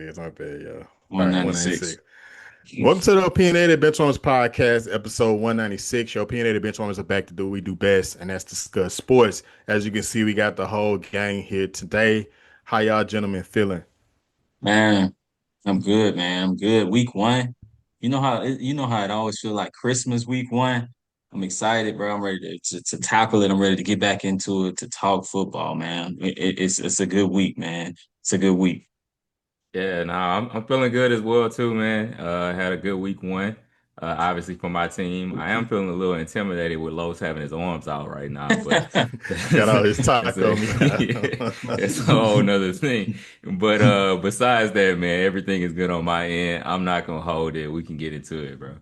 it is, aren't they? Yeah. All right, 196. 196. Welcome to the Opinionated Benchwarmers Podcast, episode 196. Your Opinionated Benchwarmers are back to do what we do best, and that's discuss sports. As you can see, we got the whole gang here today. How y'all gentlemen feeling? Man, I'm good, man. I'm good. Week one. You know how it always feel like Christmas week one. I'm excited, bro. I'm ready to tackle it. I'm ready to get back into it to talk football, man. It's a good week, man. It's a good week. Yeah, no, I'm feeling good as well too, man. Had a good week one. Obviously for my team, I am feeling a little intimidated with Los having his arms out right now, but Got that's all this that's taco a meat. that's a whole nother thing. But besides that, man, everything is good on my end. I'm not gonna hold it. We can get into it, bro.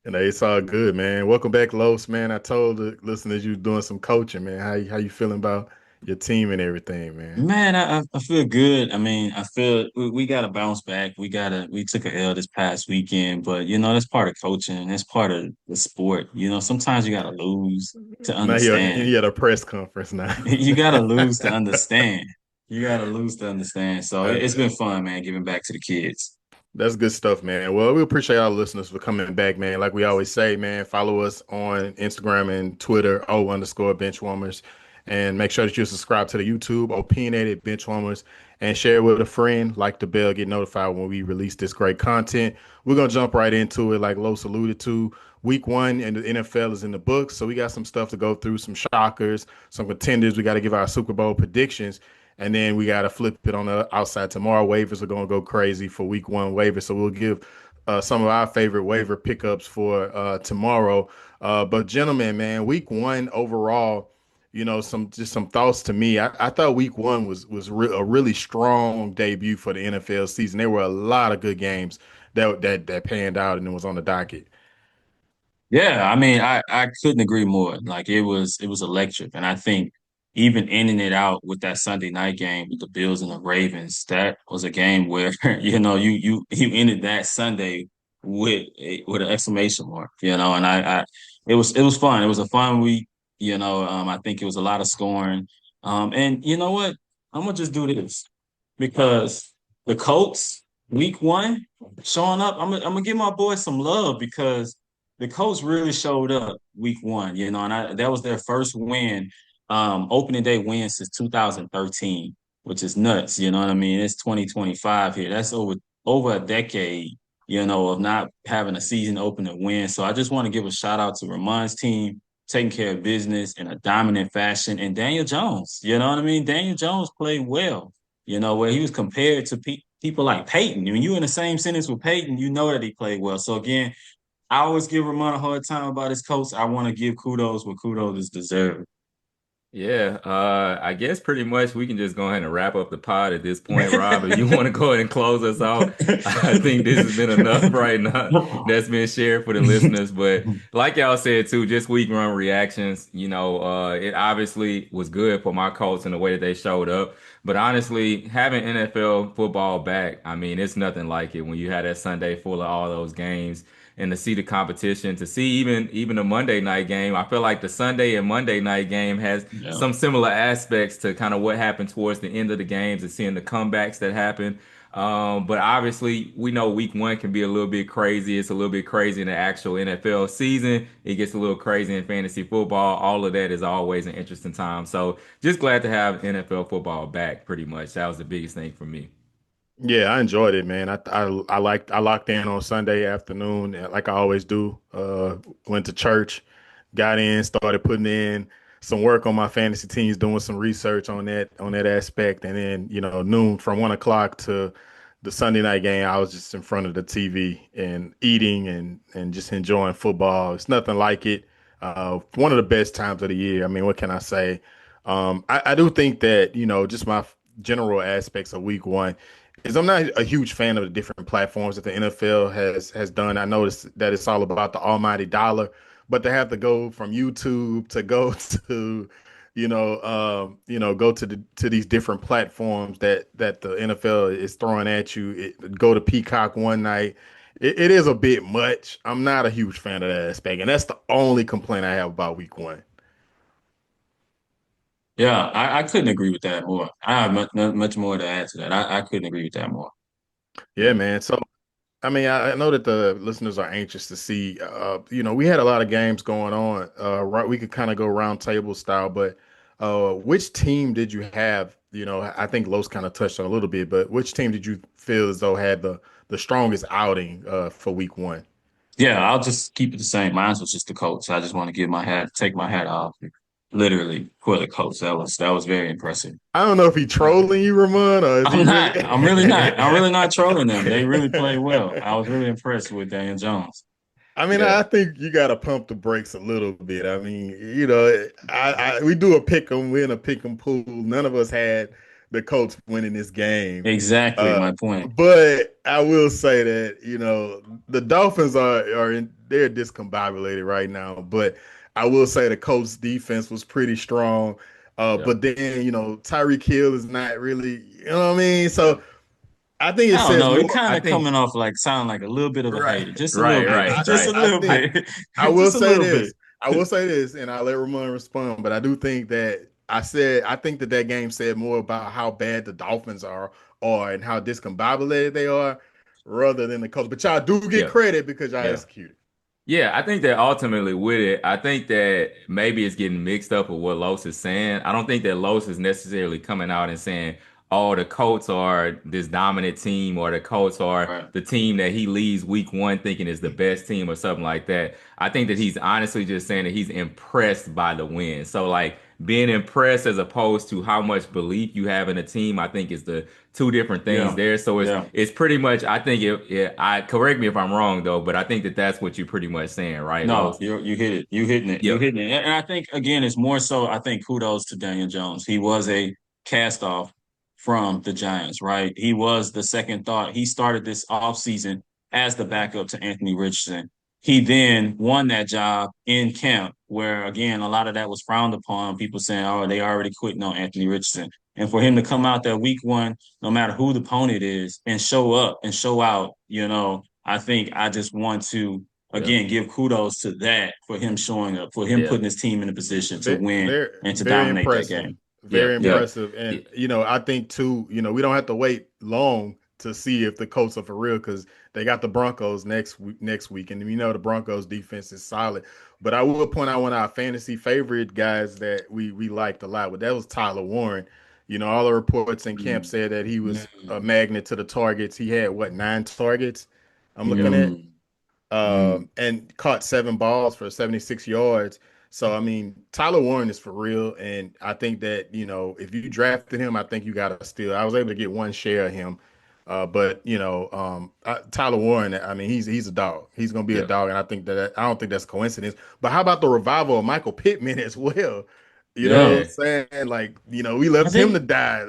And it's all good, man. Welcome back, Los, man. I told the listeners you doing some coaching, man. How you feeling about your team and everything, man? Man, I feel good. I mean, I feel we got to bounce back. We took a L this past weekend, but that's part of coaching. That's part of the sport. Sometimes you got to lose to Now understand. you're at a press conference now. You got to lose to understand. You got to lose to understand. So it's Uh, been fun, man, giving back to the kids. That's good stuff, man. Well, we appreciate all the listeners for coming back, man. Like we always say, man, follow us on Instagram and Twitter, _benchwarmers. And make sure that you subscribe to the YouTube, Opinionated Benchwarmers, and share it with a friend. Like the bell, get notified when we release this great content. We're going to jump right into it, like Los alluded to. Week one and the NFL is in the books. So we got some stuff to go through, some shockers, some contenders. We got to give our Super Bowl predictions. And then we got to flip it on the outside tomorrow. Waivers are going to go crazy for week one waivers. So we'll give some of our favorite waiver pickups for tomorrow. But gentlemen, man, week one overall, some thoughts to me. I thought week one was a really strong debut for the NFL season. There were a lot of good games that panned out and it was on the docket. Yeah, I mean, I couldn't agree more. Like it was electric, and I think even ending it out with that Sunday night game with the Bills and the Ravens, that was a game where you ended that Sunday with an exclamation mark, and it was fun. It was a fun week, I think it was a lot of scoring. And you know what? I'm gonna just do this because the Colts week one showing up. I'm gonna give my boys some love because the Colts really showed up week one, and that was their first win, opening day win since 2013, which is nuts. You know what I mean? It's 2025 here. That's over a decade, of not having a season opener win. So I just want to give a shout out to Ramon's team taking care of business in a dominant fashion, and Daniel Jones. You know what I mean? Daniel Jones played well. Where he was compared to people like Peyton. When you in the same sentence with Peyton, you know that he played well. So again, I always give Ramon a hard time about his coach. I want to give kudos where kudos is deserved. Yeah, I guess pretty much we can just go ahead and wrap up the pod at this point, Rob. If you want to go ahead and close us out, I think this has been enough right now that's been shared for the listeners. But like y'all said too, just week run reactions, it obviously was good for my Colts in the way that they showed up. But honestly, having NFL football back, I mean, it's nothing like it when you had that Sunday full of all those games and to see the competition, to see even a Monday night game. I feel like the Sunday and Monday night game has Yeah. some similar aspects to kind of what happened towards the end of the games and seeing the comebacks that happen. But obviously, we know week one can be a little bit crazy. It's a little bit crazy in the actual NFL season. It gets a little crazy in fantasy football. All of that is always an interesting time. So just glad to have NFL football back pretty much. That was the biggest thing for me. Yeah, I enjoyed it, man. I locked in on Sunday afternoon, like I always do. Went to church, got in, started putting in some work on my fantasy teams, doing some research on that aspect, and then noon from 1 o'clock to the Sunday night game, I was just in front of the TV and eating and just enjoying football. It's nothing like it. One of the best times of the year. I mean, what can I say? I do think that just my general aspects of week one is I'm not a huge fan of the different platforms that the NFL has done. I noticed that it's all about the almighty dollar, but to have to go from YouTube to go to, go to these different platforms that the NFL is throwing at you. Go to Peacock one night. It is a bit much. I'm not a huge fan of that aspect, and that's the only complaint I have about week one. Yeah, I couldn't agree with that more. I have much more to add to that. I couldn't agree with that more. Yeah, man. So I mean, I know that the listeners are anxious to see. We had a lot of games going on. Right, we could kind of go round table style, but which team did you have? I think Los kind of touched on a little bit, but which team did you feel as though had the strongest outing for week one? Yeah, I'll just keep it the same. Mine was just the Colts. I just want to take my hat off, literally for the Colts. That was very impressive. I don't know if he trolling you, Ramon, or is he I'm really? not. I'm really not. I'm really not trolling them. They really played well. I was really impressed with Daniel Jones. I mean, Yeah, I think you got to pump the brakes a little bit. I mean, we do a pick 'em, we're in a pick 'em pool. None of us had the Colts winning this game, exactly uh, my point. but I will say that the Dolphins they're discombobulated right now. But I will say the Colts defense was pretty strong. Yeah. But then Tyreek Hill is not really, what I mean. Yeah. So I think it I don't says know. It more. kind I of think coming off like sound like a little bit of a Right. hater, just a little right, bit, right, just a right. I little think bit, I will just a say little bit. this. I will say this, and I'll let Ramon respond. But I do think that I think that game said more about how bad the Dolphins are and how discombobulated they are, rather than the coach. But y'all do get Yeah. credit because y'all Yeah. executed. Yeah, I think that ultimately with it, I think that maybe it's getting mixed up with what Los is saying. I don't think that Los is necessarily coming out and saying, oh, the Colts are this dominant team, or the Colts are Right. the team that he leaves week one thinking is the best team or something like that. I think that he's honestly just saying that he's impressed by the win. So like being impressed as opposed to how much belief you have in a team, I think is the two different things Yeah. there. So it's Yeah. it's pretty much. I think I correct me if I'm wrong though, but I think that that's what you're pretty much saying, right, No, Los? you hit it. You hitting it. You Yep. hitting it. And I think again, it's more so. I think kudos to Daniel Jones. He was a cast off from the Giants, right? He was the second thought. He started this offseason as the backup to Anthony Richardson. He then won that job in camp, where again, a lot of that was frowned upon. People saying, "Oh, they already quitting on Anthony Richardson." And for him to come out there week one, no matter who the opponent is, and show up and show out, I think I just want to Yeah. again give kudos to that for him showing up, for him Yeah. putting his team in a position to Very, win very, and to very dominate that impressive. game. Yeah. Very Yeah. Yeah, impressive. Yeah. And I think too, we don't have to wait long to see if the Colts are for real because they got the Broncos next week, and we know the Broncos defense is solid. But I will point out one of our fantasy favorite guys that we liked a lot. But that was Tyler Warren. All the reports in camp mm, said that he was a mm, magnet to the targets. He had what, 9 targets? I'm Yeah. looking at mm, mm. and caught 7 balls for 76 yards. So I mean, Tyler Warren is for real, and I think that if you drafted him, I think you got to steal. I was able to get one share of him, but Tyler Warren, I mean, he's a dog. He's gonna be a Yeah. dog, and I don't think that's coincidence. But how about the revival of Michael Pittman as well? You know Yeah, what I'm saying? Like, we I left him to think die.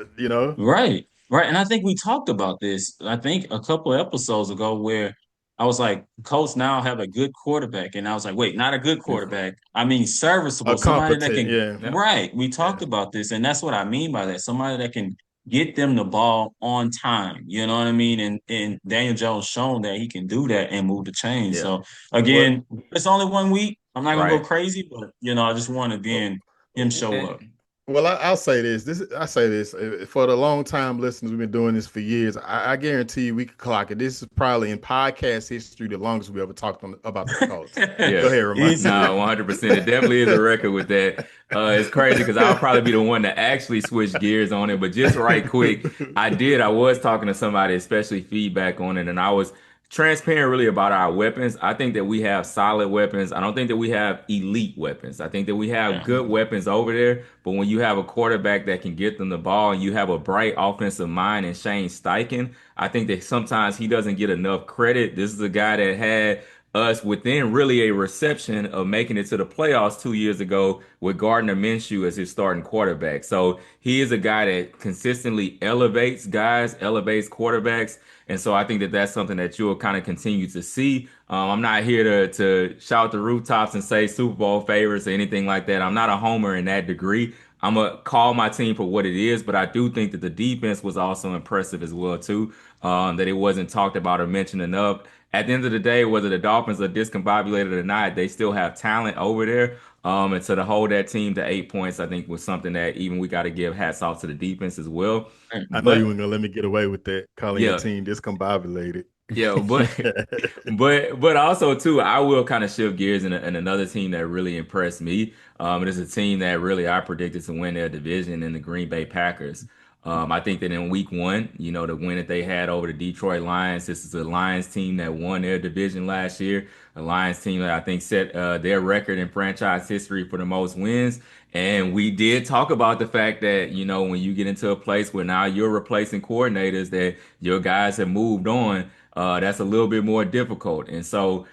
right, right, and I think we talked about this. I think a couple of episodes ago where I was like, Colts now have a good quarterback, and I was like, wait, not a good quarterback. I mean, A serviceable, somebody that competent, can. yeah, Yeah. Right, we talked yeah, about this, and that's what I mean by that. Somebody that can get them the ball on time. You know what I mean? And Daniel Jones shown that he can do that and move the chain. Yeah. So well, again, it's only 1 week. I'm not gonna go Right. crazy, but I just want to again him show up. And Well, I'll say this. I say this for the long time listeners. We've been doing this for years. I guarantee you, we could clock it. This is probably in podcast history the longest we ever talked about the Colts. Go yeah. ahead, Ramon. Easily. No, 100%. It definitely is a record with that. It's crazy because I'll probably be the one to actually switch gears on it. But just right quick, I was talking to somebody, especially feedback on it, and I was transparent really about our weapons. I think that we have solid weapons. I don't think that we have elite weapons. I think that we have Yeah. good weapons over there. But when you have a quarterback that can get them the ball and you have a bright offensive mind in Shane Steichen, I think that sometimes he doesn't get enough credit. This is a guy that had us within really a reception of making it to the playoffs 2 years ago with Gardner Minshew as his starting quarterback. So he is a guy that consistently elevates guys, elevates quarterbacks. And so I think that that's something that you'll kind of continue to see. I'm not here to shout the rooftops and say Super Bowl favorites or anything like that. I'm not a homer in that degree. I'm gonna call my team for what it is, but I do think that the defense was also impressive as well too. That it wasn't talked about or mentioned enough. at the end of the day, whether the Dolphins are discombobulated or not, they still have talent over there. And so to hold that team to 8 points, I think was something that even we got to give hats off to the defense as well. I know you weren't But gonna let me get away with that, calling your yeah, team discombobulated. yeah, but but also too, I will kind of shift gears in another team that really impressed me. It is a team that really I predicted to win their division in the Green Bay Packers. I think that in week one, the win that they had over the Detroit Lions, this is a Lions team that won their division last year. A Lions team that I think set their record in franchise history for the most wins. And we did talk about the fact that, when you get into a place where now you're replacing coordinators, that your guys have moved on, that's a little bit more difficult. And so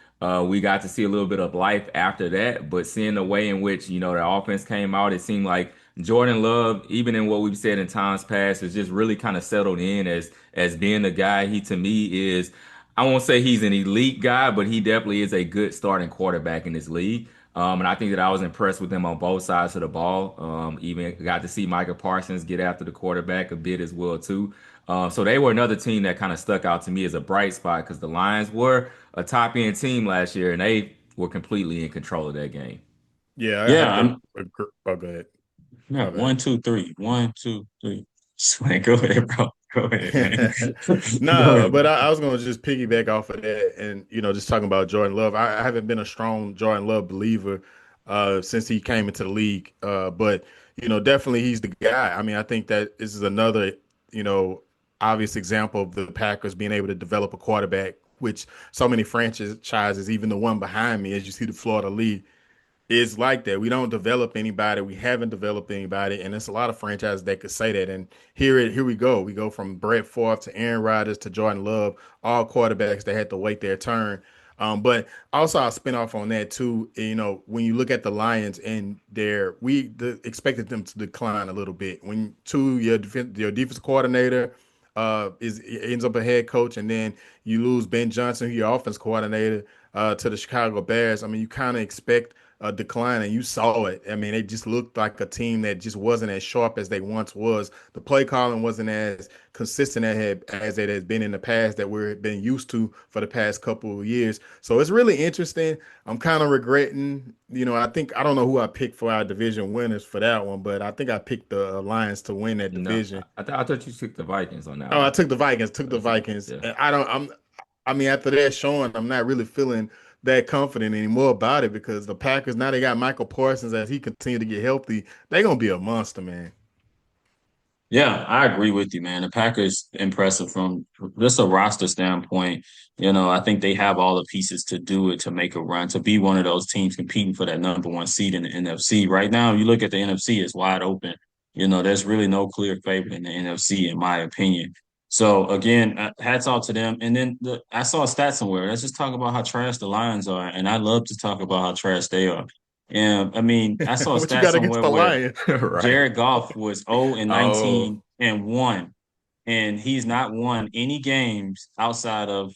we got to see a little bit of life after that. But seeing the way in which, the offense came out, it seemed like Jordan Love, even in what we've said in times past, has just really kind of settled in as being the guy he to me is. I won't say he's an elite guy, but he definitely is a good starting quarterback in this league. And I think that I was impressed with him on both sides of the ball. Even got to see Micah Parsons get after the quarterback a bit as well too. So they were another team that kind of stuck out to me as a bright spot because the Lions were a top end team last year and they were completely in control of that game. Yeah, I Yeah, have to I'm agree. Oh, go ahead. yeah, My bad. 1, 2, 3. 1, 2, 3. Like, go ahead, bro. Go ahead, man. Go No, ahead. but I was gonna just piggyback off of that, and just talking about Jordan Love. I haven't been a strong Jordan Love believer since he came into the league, but definitely he's the guy. I mean, I think that this is another you know obvious example of the Packers being able to develop a quarterback, which so many franchises, even the one behind me, as you see the Florida League, is like that. We don't develop anybody. We haven't developed anybody, and it's a lot of franchises that could say that. And here we go. We go from Brett Favre to Aaron Rodgers to Jordan Love, all quarterbacks that had to wait their turn. But also I'll spin off on that too. When you look at the Lions and expected them to decline a little bit. When your defense coordinator is ends up a head coach, and then you lose Ben Johnson, your offense coordinator, to the Chicago Bears. I mean, you kind of expect a decline, and you saw it. I mean, they just looked like a team that just wasn't as sharp as they once was. The play calling wasn't as consistent as it has been in the past that we've been used to for the past couple of years. So it's really interesting. I'm kind of regretting. I don't know who I picked for our division winners for that one, but I think I picked the Lions to win that No, division. I thought you took the Vikings on that Oh, I one. took the Vikings. Took the Okay. Vikings. Yeah. And I mean, after that showing, I'm not really feeling that confident anymore about it because the Packers now they got Michael Parsons as he continued to get healthy. They're gonna be a monster, man. Yeah, I agree with you, man. The Packers impressive from just a roster standpoint. I think they have all the pieces to do it, to make a run, to be one of those teams competing for that number one seed in the NFC. Right now, you look at the NFC, it's wide open. There's really no clear favorite in the NFC, in my opinion. So again, hats off to them. And then I saw a stat somewhere. Let's just talk about how trash the Lions are, and I love to talk about how trash they are. And I mean, I saw a What you stat got against somewhere the where Lions? Right. Jared Goff was 0 and Oh, 19 and 1, and he's not won any games outside of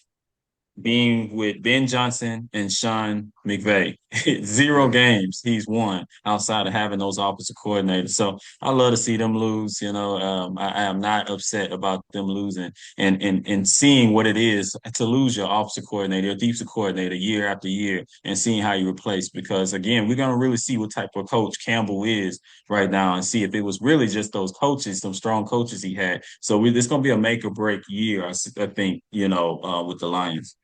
being with Ben Johnson and Sean McVay. Zero Yeah. games he's won outside of having those offensive coordinators. So I love to see them lose. I am not upset about them losing, and seeing what it is to lose your offensive coordinator, your defensive coordinator year after year, and seeing how you replace. Because again, we're gonna really see what type of coach Campbell is right now, and see if it was really just those coaches, some strong coaches he had. So it's gonna be a make or break year, I think. With the Lions.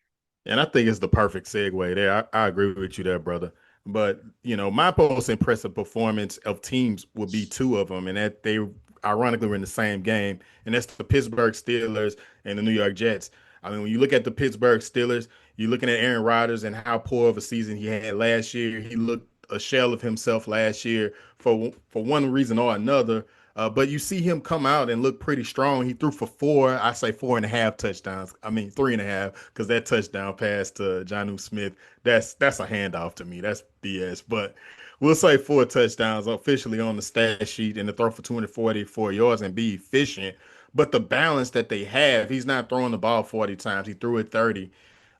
And I think it's the perfect segue there. I agree with you there, brother. But my most impressive performance of teams would be two of them, and that they ironically were in the same game, and that's the Pittsburgh Steelers and the New York Jets. I mean, when you look at the Pittsburgh Steelers, you're looking at Aaron Rodgers and how poor of a season he had last year. He looked a shell of himself last year for one reason or another. But you see him come out and look pretty strong. He threw for I say 4.5 touchdowns. I mean 3.5 because that touchdown pass to Jonnu Smith, that's a handoff to me. That's BS. But we'll say 4 touchdowns officially on the stat sheet and to throw for 244 yards and be efficient. But the balance that they have, he's not throwing the ball 40 times. He threw it 30.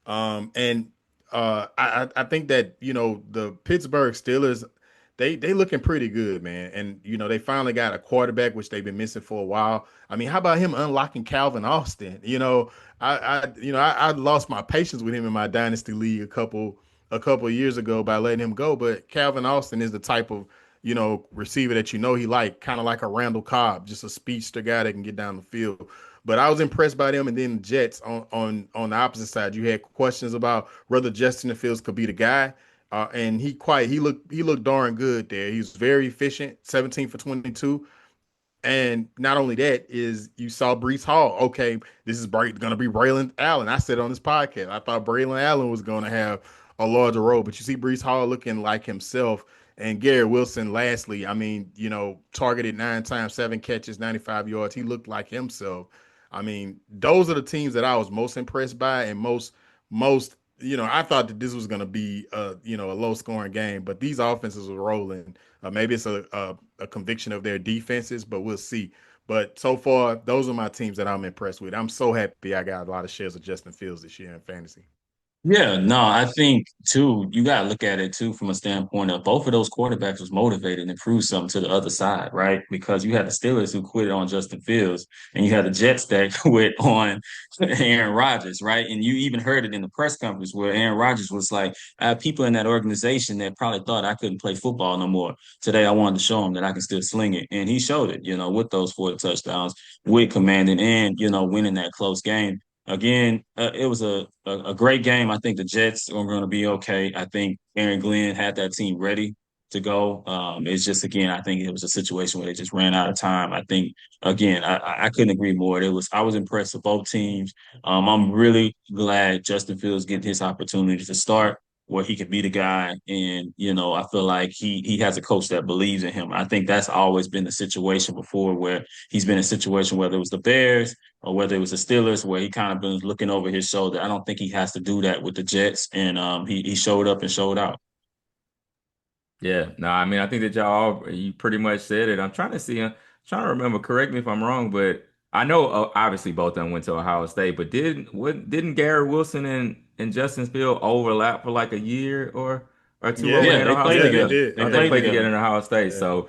And I think that the Pittsburgh Steelers, they looking pretty good, man. And they finally got a quarterback, which they've been missing for a while. I mean, how about him unlocking Calvin Austin? I lost my patience with him in my dynasty league a couple of years ago by letting him go. But Calvin Austin is the type of receiver that he like, kind of like a Randall Cobb, just a speedster guy that can get down the field. But I was impressed by them. And then the Jets on the opposite side, you had questions about whether Justin Fields could be the guy. And he looked darn good there. He was very efficient, 17 for 22. And not only that is you saw Brees Hall. Okay, this is going to be Braylon Allen. I said on this podcast, I thought Braylon Allen was going to have a larger role, but you see Brees Hall looking like himself. And Garrett Wilson, lastly, I mean, targeted 9 times, 7 catches, 95 yards. He looked like himself. I mean, those are the teams that I was most impressed by, and most. I thought that this was going to be a low scoring game, but these offenses were rolling. Maybe it's a conviction of their defenses, but we'll see. But so far, those are my teams that I'm impressed with. I'm so happy I got a lot of shares of Justin Fields this year in fantasy. Yeah, no, I think too, you gotta look at it too from a standpoint of both of those quarterbacks was motivated and prove something to the other side, right? Because you had the Steelers who quit on Justin Fields and you had the Jets that quit on Aaron Rodgers, right? And you even heard it in the press conference where Aaron Rodgers was like, I have people in that organization that probably thought I couldn't play football no more. Today I wanted to show them that I can still sling it. And he showed it, with those 4 touchdowns, with commanding and, winning that close game. Again, it was a great game. I think the Jets are going to be okay. I think Aaron Glenn had that team ready to go. It's just, again, I think it was a situation where they just ran out of time. I think, again, I couldn't agree more. I was impressed with both teams. I'm really glad Justin Fields getting his opportunity to start where he could be the guy. And, I feel like he has a coach that believes in him. I think that's always been the situation before where he's been in a situation, whether it was the Bears or whether it was the Steelers, where he kind of been looking over his shoulder. I don't think he has to do that with the Jets, and he showed up and showed out. Yeah, no, I mean, I think that you pretty much said it. I'm trying to remember. Correct me if I'm wrong, but I know obviously both of them went to Ohio State, but didn't Garrett Wilson and Justin Field overlap for like a year or two over Yeah, there Yeah, at they Ohio played yeah, State? they together. did. They Or they Yeah, played played together. together in Ohio State. yeah, So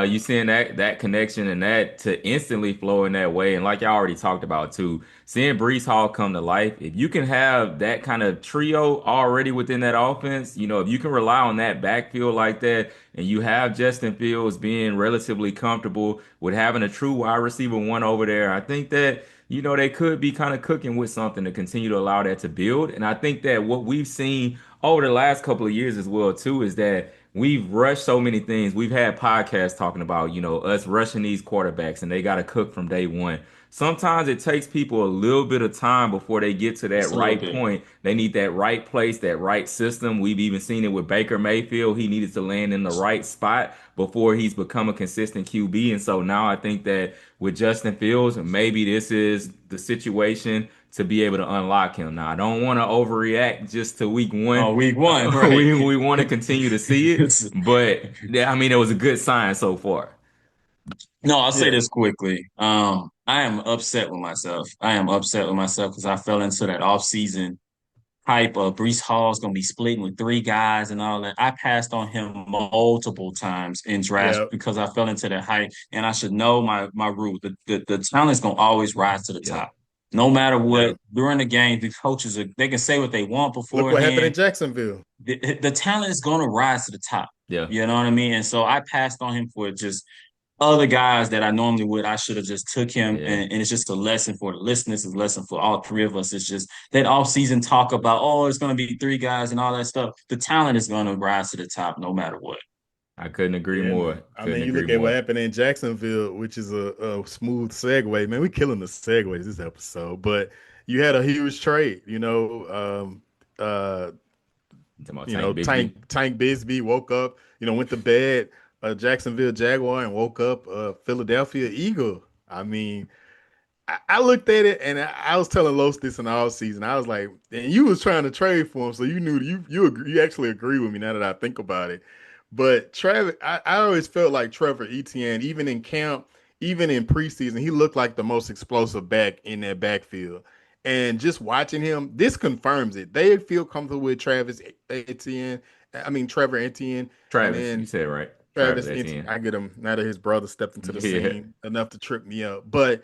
you seeing that connection and that to instantly flow in that way, and like y'all already talked about too, seeing Brees Hall come to life. If you can have that kind of trio already within that offense, if you can rely on that backfield like that, and you have Justin Fields being relatively comfortable with having a true wide receiver one over there, I think that they could be kind of cooking with something to continue to allow that to build. And I think that what we've seen over the last couple of years as well too is that we've rushed so many things. We've had podcasts talking about, us rushing these quarterbacks and they got to cook from day one. Sometimes it takes people a little bit of time before they get to that Just a little right bit. point. They need that right place, that right system. We've even seen it with Baker Mayfield. He needed to land in the right spot before he's become a consistent QB. And so now I think that with Justin Fields, maybe this is the situation to be able to unlock him. Now, I don't want to overreact just to week one. Oh, week one, right? We want to continue to see it, It's, but yeah, I mean, it was a good sign so far. no, I'll say yeah, this quickly. I am upset with myself. I am upset with myself because I fell into that offseason hype of Brees Hall's going to be splitting with 3 guys and all that. I passed on him multiple times in drafts yeah, because I fell into that hype, and I should know my root. The talent's going to always rise to the Yeah, top. No matter yeah. what, during the game, the coaches they can say what they want Look what happened in beforehand. Jacksonville. The talent is going to rise to the top. yeah. You know what I mean? And so I passed on him for just other guys that I normally would. I should have just took him, Yeah. and it's just a lesson for the listeners. It's a lesson for all 3 of us. It's just that off-season talk about, oh, it's going to be 3 guys and all that stuff. The talent is going to rise to the top no matter what. I couldn't agree Yeah, more. man. I Couldn't mean, you agree look at what more. happened in Jacksonville, which is a smooth segue. Man, we killing the segues this episode. But you had a huge trade. You talking about Tank Bigsby? Tank Bisbee woke up. Went to bed, Jacksonville Jaguar, and woke up Philadelphia Eagle. I mean, I looked at it and I was telling Los this in the off season. I was like, and you was trying to trade for him, so you knew you actually agree with me now that I think about it. But Travis, I always felt like Trevor Etienne, even in camp, even in preseason, he looked like the most explosive back in that backfield. And just watching him, this confirms it. They feel comfortable with Etienne. Trevor Etienne, and Travis, you then said right. Travis Travis Etienne. Etienne. I get him now that his brother stepped into the Yeah. scene enough to trip me up. But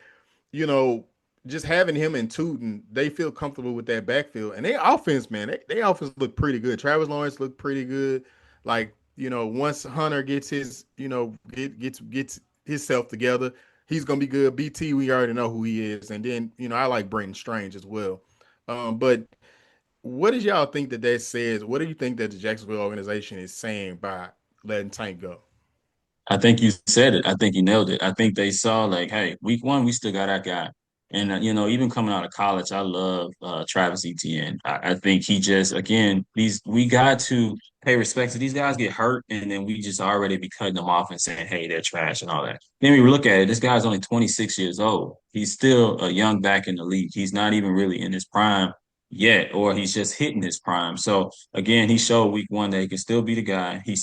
you know, just having him and Tootin, they feel comfortable with that backfield. And their offense, man, they offense look pretty good. Travis Lawrence looked pretty good. Like, once Hunter gets his, gets himself together, he's gonna be good. BT, we already know who he is. And then, I like Brenton Strange as well. But what does y'all think that says? What do you think that the Jacksonville organization is saying by letting Tank go? I think you said it. I think you nailed it. I think they saw like, hey, week one, we still got our guy. And even coming out of college, I love Travis Etienne. I think he just again, we got to pay respect to these guys get hurt, and then we just already be cutting them off and saying, hey, they're trash and all that. Then we look at it, this guy's only 26 years old. He's still a young back in the league. He's not even really in his prime yet, or he's just hitting his prime. So again, he showed week one that he can still be the guy. He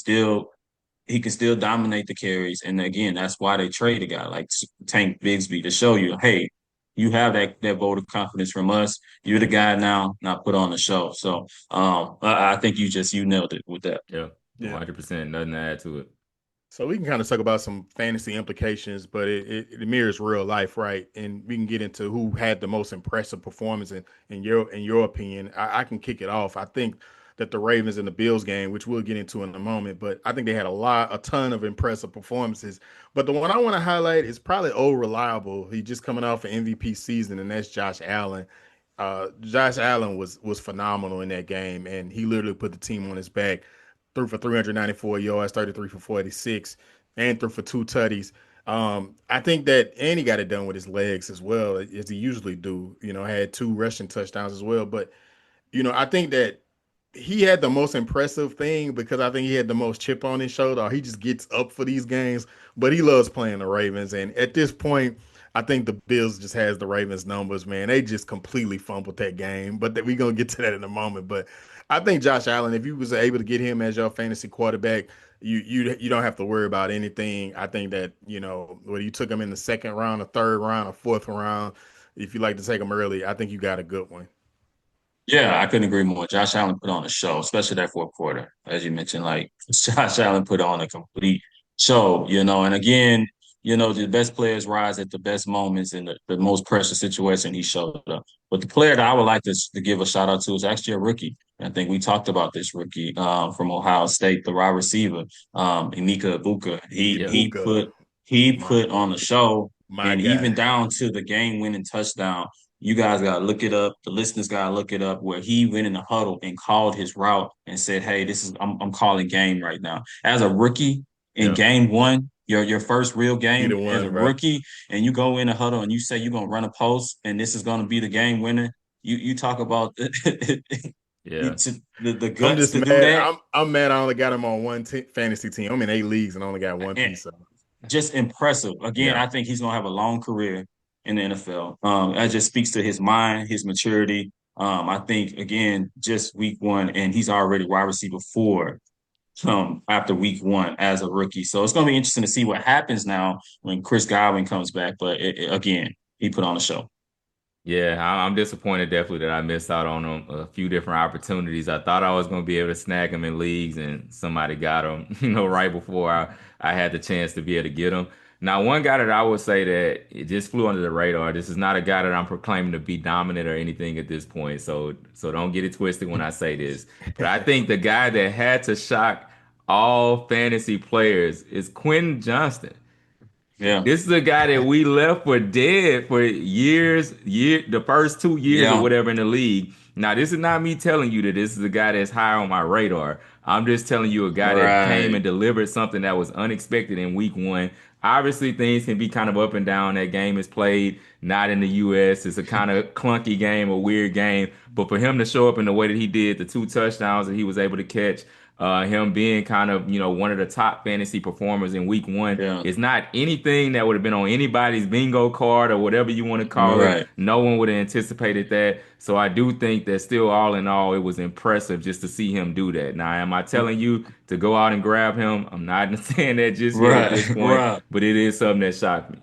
can still dominate the carries. And again, that's why they trade a guy like Tank Bigsby to show you, hey, you have that vote of confidence from us. You're the guy now, not put on the show. So I think you nailed it with that. Yeah. Yeah. 100%. Nothing to add to it. So we can kind of talk about some fantasy implications, but it mirrors real life, right? And we can get into who had the most impressive performance in your opinion. I can kick it off. I think that the Ravens and the Bills game, which we'll get into in a moment, but I think they had a ton of impressive performances. But the one I want to highlight is probably old reliable. He just coming off an MVP season, and that's Josh Allen. Josh Allen was phenomenal in that game, and he literally put the team on his back. Threw for 394 yards, 33 for 46, and threw for two tutties. I think that, and he got it done with his legs as well, as he usually do. Had two rushing touchdowns as well. But I think that he had the most impressive thing because I think he had the most chip on his shoulder. He just gets up for these games, but he loves playing the Ravens. And at this point, I think the Bills just has the Ravens numbers, man. They just completely fumbled that game, but we're gonna get to that in a moment. But I think Josh Allen, if you was able to get him as your fantasy quarterback, you don't have to worry about anything. I think that whether you took him in the second round, a third round, a fourth round, if you like to take him early, I think you got a good one. Yeah, I couldn't agree more. Josh Allen put on a show, especially that fourth quarter, as you mentioned. Like Josh Allen put on a complete show. And again, the best players rise at the best moments in the most precious situation. He showed up. But the player that I would like to give a shout out to is actually a rookie. I think we talked about this rookie from Ohio State, the wide receiver, Emeka Ibuka. He Yeah. he Luka, put he my put on the show, my and guy. even down to the game winning touchdown. You guys gotta look it up. The listeners gotta look it up. Where he went in the huddle and called his route and said, "Hey, I'm calling game right now." As a rookie in Yeah. game one, your first real He the game as a one, bro. rookie, and you go in the huddle and you say you're gonna run a post and this is gonna be the game winner. You talk about Yeah. the I'm guts just to do mad. that. I'm mad. I only got him on one fantasy team. I'm in 8 leagues and only got one And piece of him. just impressive. Again, Yeah. I think he's gonna have a long career in the NFL. That just speaks to his mind, his maturity. I think again, just week one, and he's already wide receiver four after week one as a rookie. So it's gonna be interesting to see what happens now when Chris Godwin comes back. But again, he put on a show. Yeah, I'm disappointed definitely that I missed out on a few different opportunities. I thought I was going to be able to snag him in leagues and somebody got him, right before I had the chance to be able to get him. Now, one guy that I would say that it just flew under the radar. This is not a guy that I'm proclaiming to be dominant or anything at this point. So don't get it twisted when I say this. But I think the guy that had to shock all fantasy players is Quentin Johnston. Yeah, This is a guy that we left for dead for the first 2 years or yeah, whatever in the league. Now, this is not me telling you that this is a guy that's high on my radar. I'm just telling you a guy that came right. and delivered something that was unexpected in week one. Obviously, things can be kind of up and down. That game is played not in the U.S. It's a kind of clunky game, a weird game. But for him to show up in the way that he did, the two touchdowns that he was able to catch, him being kind of, one of the top fantasy performers in week one Yeah, is not anything that would have been on anybody's bingo card or whatever you want to call it. right. No one would have anticipated that. So I do think that still all in all, it was impressive just to see him do that. Now, am I telling you to go out and grab him? I'm not saying that just yet at Right, this point, right, but it is something that shocked me.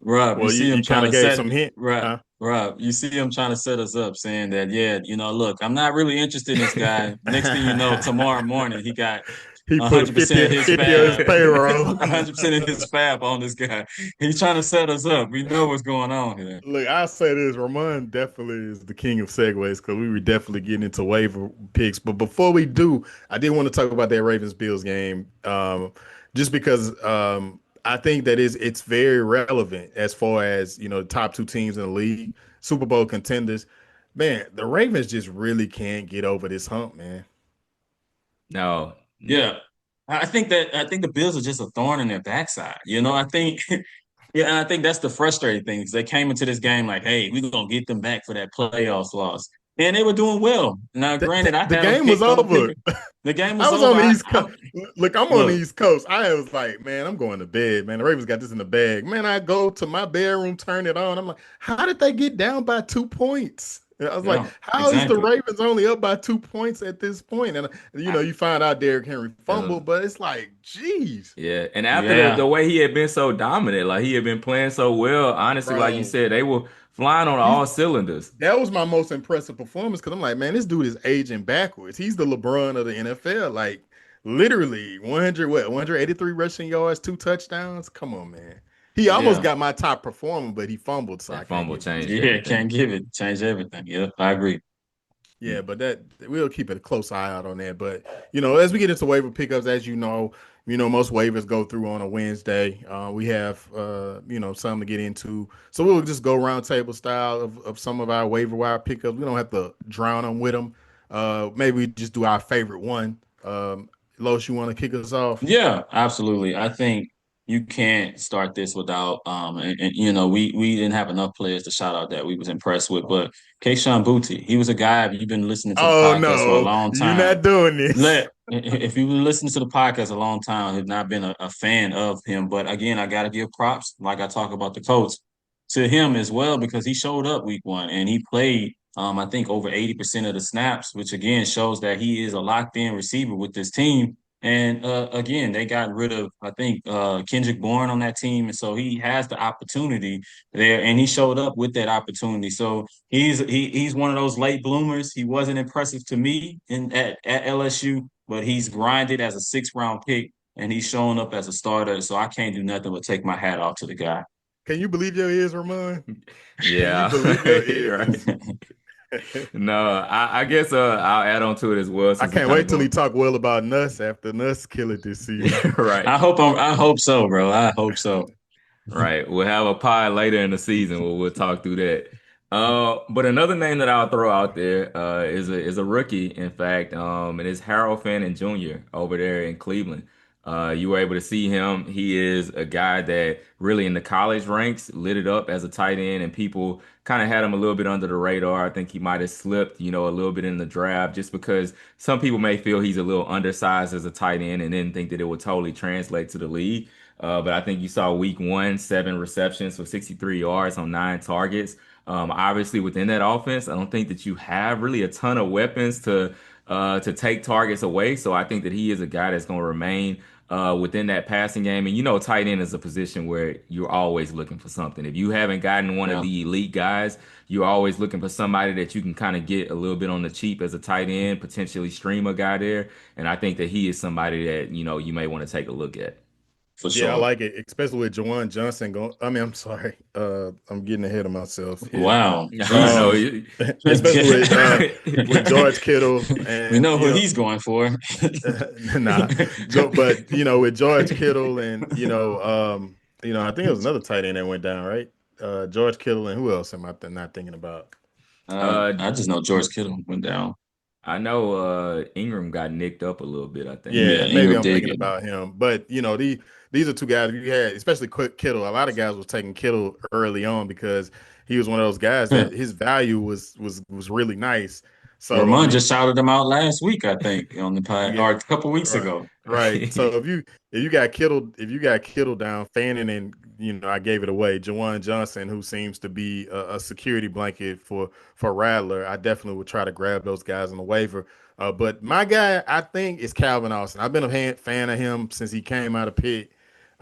right. You Well, you, see him you kind trying of to gave set some hint, right. huh? Rob, you see him trying to set us up, saying that, yeah, look, I'm not really interested in this guy. Next thing you know, tomorrow morning he got He put a 100% 50, of his 50 on his fab, payroll. 100% of his fab on this guy. He's trying to set us up. We know what's going on here. Look, I'll say this: Ramon definitely is the king of segues because we were definitely getting into waiver picks. But before we do, I did want to talk about that Ravens Bills game, just because I think that it's very relevant as far as the top two teams in the league, Super Bowl contenders. Man, the Ravens just really can't get over this hump, man. No. Yeah. I think the Bills are just a thorn in their backside. I think yeah, and I think that's the frustrating thing because they came into this game like, hey, we're gonna get them back for that playoffs loss. And they were doing well. Now, The, granted, the, I the had them game was picked on the over. picker. The game I was was over. on the East Coast. Look, I'm on the Look, East Coast. I was like, man, I'm going to bed, man. The Ravens got this in the bag. Man, I go to my bedroom, turn it on. I'm like, how did they get down by 2 points? And I was like, yeah, how is the exactly. Ravens only up by 2 points at this point? And you find out Derrick Henry Uh, fumbled, but it's like, geez, Yeah, and after the Yeah, way he had been so dominant, like he had been playing so well, honestly, like you bro. said, they were flying on He's all cylinders. That was my most impressive performance because I'm like, man, this dude is aging backwards. He's the LeBron of the NFL. Like, literally 183 rushing yards, 2 touchdowns. Come on, man. He almost yeah, got my top performer, but he fumbled, so I That can't fumble give him changed that. yeah. everything. Can't give it, change everything. Yeah, I agree. Yeah, but that we'll keep a close eye out on that. But as we get into waiver pickups, as most waivers go through on a Wednesday. We have some to get into. So we'll just go round table style of some of our waiver wire pickups. We don't have to drown them with them. Maybe we just do our favorite one. Los, you want to kick us off? Yeah, absolutely. I think you can't start this without we didn't have enough players to shout out that we was impressed with, but Kayshon Boutte, he was a guy. If you've been listening to the Oh podcast for a no, long you're time, not doing this. if you've been listening to the podcast a long time, have not been a fan of him. But again, I got to give props, like I talk about the coach, to him as well because he showed up week one and he played. I think over 80% of the snaps, which again shows that he is a locked in receiver with this team. And again, they got rid of, I think, Kendrick Bourne on that team. And so he has the opportunity there, and he showed up with that opportunity. So he's one of those late bloomers. He wasn't impressive to me at LSU, but he's grinded as a 6th round pick, and he's showing up as a starter. So I can't do nothing but take my hat off to the guy. Can you believe your ears, Ramon? Can you Yeah, believe your right. ears? No, I guess I'll add on to it as well I since we can't kind of wait till he going talk well about Nuss after Nuss kill it this season. right. I hope so, bro. I hope so. Right. We'll have a pod later in the season where we'll talk through that. But another name that I'll throw out there is a rookie, in fact, and it's Harold Fannin Jr. over there in Cleveland. You were able to see him. He is a guy that really in the college ranks lit it up as a tight end, and people kind of had him a little bit under the radar. I think he might have slipped, a little bit in the draft just because some people may feel he's a little undersized as a tight end and didn't think that it would totally translate to the league. But I think you saw week one, 7 receptions for 63 yards on 9 targets. Obviously, within that offense, I don't think that you have really a ton of weapons to take targets away. So I think that he is a guy that's going to remain within that passing game. And tight end is a position where you're always looking for something. If you haven't gotten one of Yeah, the elite guys, you're always looking for somebody that you can kind of get a little bit on the cheap as a tight end, potentially stream a guy there. And I think that he is somebody that, you may want to take a look at. for Yeah, I sure. like it, especially with Jawan Johnson going. I mean, I'm sorry, I'm getting ahead of myself here. Wow, I know. Um, especially with George Kittle we and know who he's going for. nah, but with George Kittle and I think it was another tight end that went down, right? George Kittle and who else am I not thinking about? uh, I just know George Kittle went down. I know Ingram got nicked up a little bit, I think. Yeah, Yeah, maybe Ingram I'm did thinking get. about him. But these are two guys you had, especially Quick Kittle. A lot of guys was taking Kittle early on because he was one of those guys that his value was really nice. So I Ramon mean, just shouted him out last week, I think, on the pod, yeah, or a couple weeks right, ago. right. So if you got Kittle down, Fanning and I gave it away. Jawan Johnson, who seems to be a security blanket for Rattler, I definitely would try to grab those guys on the waiver. But my guy, I think, is Calvin Austin. I've been a fan of him since he came out of Pitt.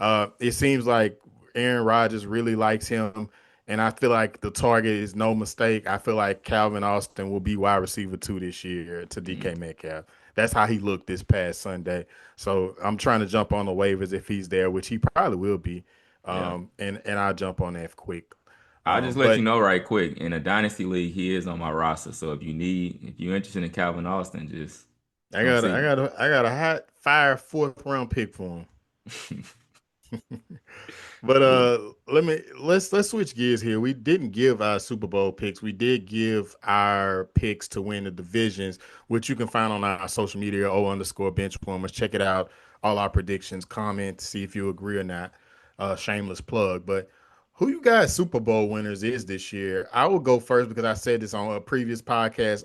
It seems like Aaron Rodgers really likes him, And I feel like the target is no mistake. I feel like Calvin Austin will be wide receiver 2 this year to Mm, DK Metcalf. That's how he looked this past Sunday. So I'm trying to jump on the waivers if he's there, which he probably will be. yeah. And I'll jump on that quick. I'll just let you But know right quick. In a dynasty league, he is on my roster. So if you're interested in Calvin Austin, just I come got a, see I me. got a, I got a hot fire fourth round pick for him. But Cool. let's switch gears here. We didn't give our Super Bowl picks. We did give our picks to win the divisions, which you can find on our social media, _benchwarmers. Check it out. All our predictions, comment, see if you agree or not. Shameless plug. But who you guys Super Bowl winners is this year? I will go first because I said this on a previous podcast.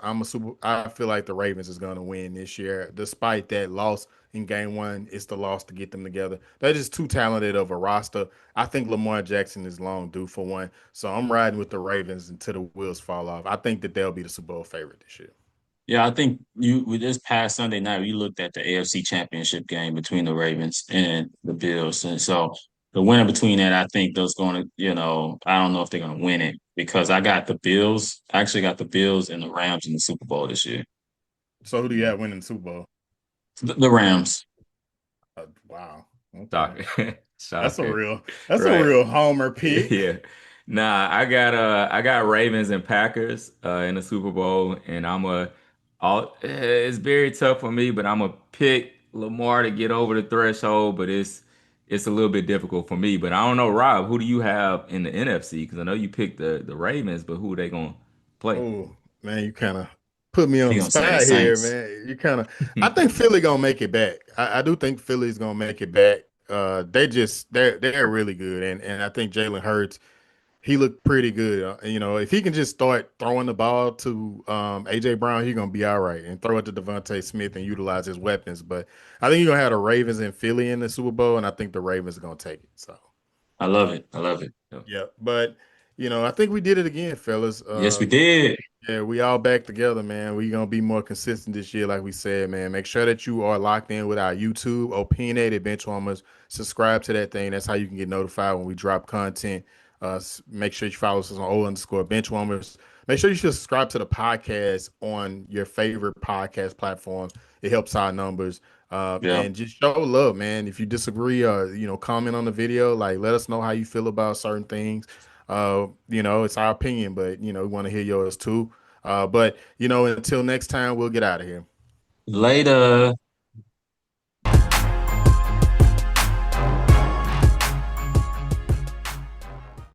I feel like the Ravens is gonna win this year, despite that loss in game one. It's the loss to get them together. They're just too talented of a roster. I think Lamar Jackson is long due for one. So I'm riding with the Ravens until the wheels fall off. I think that they'll be the Super Bowl favorite this year. Yeah, I think you with this past Sunday night, we looked at the AFC Championship game between the Ravens and the Bills, and so the winner between that, I think those going to, I don't know if they're going to win it because I got the Bills. I actually got the Bills and the Rams in the Super Bowl this year. So who do you have winning the Super Bowl? The Rams. Wow. Okay. Shocker. That's a Shocker. real that's a Right. real homer pick. Yeah. Nah, I got Ravens and Packers in the Super Bowl, and it's very tough for me, but I'm gonna pick Lamar to get over the threshold, but it's a little bit difficult for me. But I don't know, Rob, who do you have in the NFC? Because I know you picked the Ravens, but who are they gonna play? Oh man, you kind of put me on He the gonna say the spot here, Saints. man. I think Philly gonna make it back. I do think Philly's gonna make it back. They're really good, and I think Jalen Hurts, he looked pretty good. If he can just start throwing the ball to AJ Brown, he's gonna be all right, and throw it to Devontae Smith and utilize his weapons. But I think you're gonna have the Ravens and Philly in the Super Bowl, and I think the Ravens are gonna take it. So I love it. I love it. yeah, but I think we did it again, fellas. Yes, we did. Yeah, we all back together, man. We gonna be more consistent this year, like we said, man. Make sure that you are locked in with our YouTube, Opinionated Benchwarmers. Subscribe to that thing. That's how you can get notified when we drop content. Make sure you follow us on _benchwarmers. Make sure you should subscribe to the podcast on your favorite podcast platform. It helps our numbers. Yeah, And just show love, man. If you disagree, comment on the video. Like, let us know how you feel about certain things. It's our opinion, but we want to hear yours too. But until next time, we'll get out of here. later.